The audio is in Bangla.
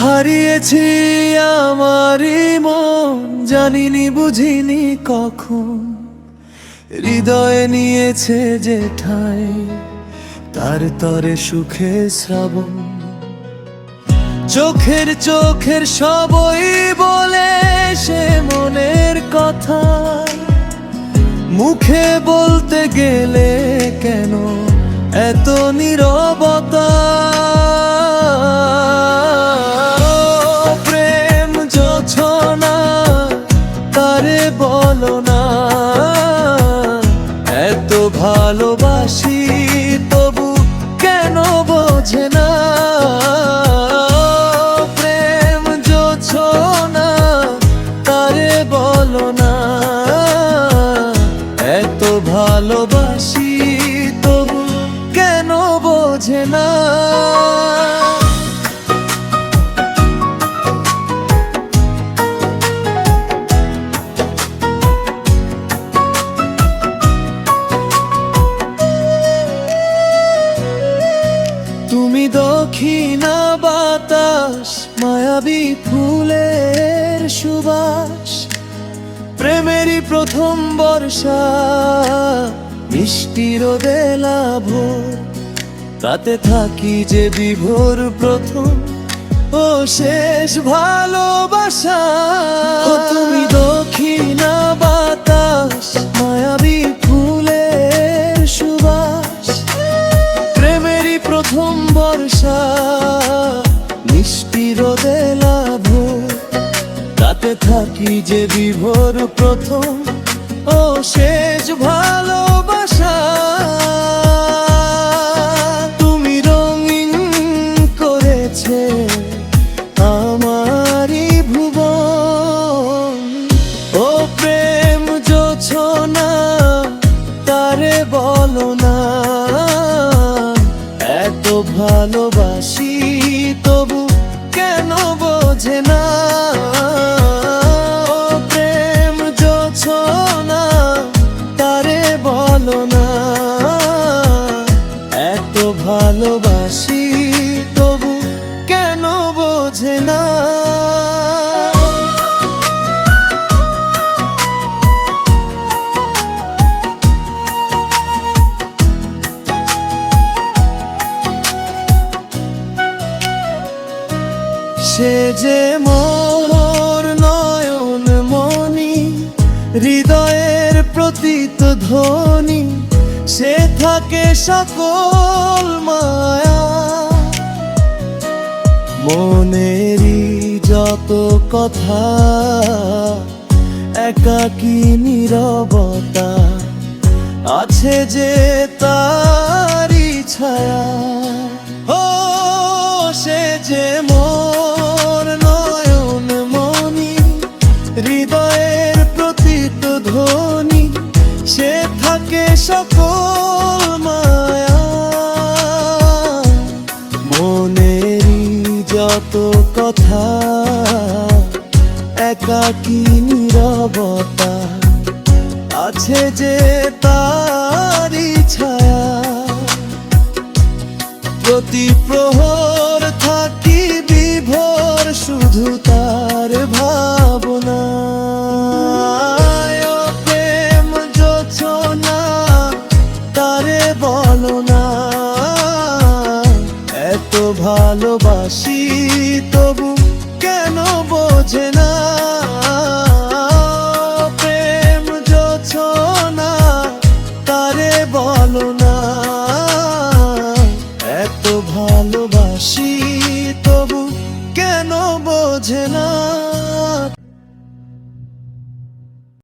হারিয়েছি আমারই মন, জানিনি বুঝিনি কখন হৃদয়ে নিয়েছে যে ঠাই, তার তরে সুখে শ্রাবণ। চোখের সবই বলে সে মনের কথা, মুখে বলতে গেলে কেন এত নীরবতা। প্রেম জোছনা তারে বলো না, এত ভালোবাসি তবু কেন বোঝে না। প্রেম জোছনা তারে বলো না, এত ভালোবাসি তবু কেন বোঝে না। তুমি দক্ষিণা বাতাস, মায়াবী ফুলের সুবাস, প্রেমেরই প্রথম বর্ষা, মিষ্টি রোদেলা ভোর, তাতে থাকি যে বিভোর প্রথম ও শেষ ভালোবাসা। তুমি দক্ষিণা বাতাস, মায়াবী ফুলের সুবাস, প্রেমেরই প্রথম বর্ষা, মিষ্টি রোদেলা ভোর, তাতে থাকি যে বিভোর প্রথম ও শেষ ভালোবাসা। তুমি রঙিন করেছে আমারই ভুবন, ও প্রেম জোছনা তারে বলো না, এত ভালোবাসি তবু কেন বোঝে না। প্রেম জোছনা তারে বলো না, এত ভালোবাসি তবু কেন বোঝে না। সে যে মোর নয়ন মনি, হৃদয়ের প্রতিধ্বনি, সে থাকে সকল মায়া, মনেরই যত কথা, একাকী নীরবতা, আছে যে তারি ছায়া। ও সে যে মোর নয়ন মনি, হৃদয়ের প্রতিধ্বনি, সে থাকে সকল মায়া, মনেরই যত কথা, একাকী নীরবতা, আছে যে তারি ছায়া। প্রতি প্রহর থাকি বিভোর শুধু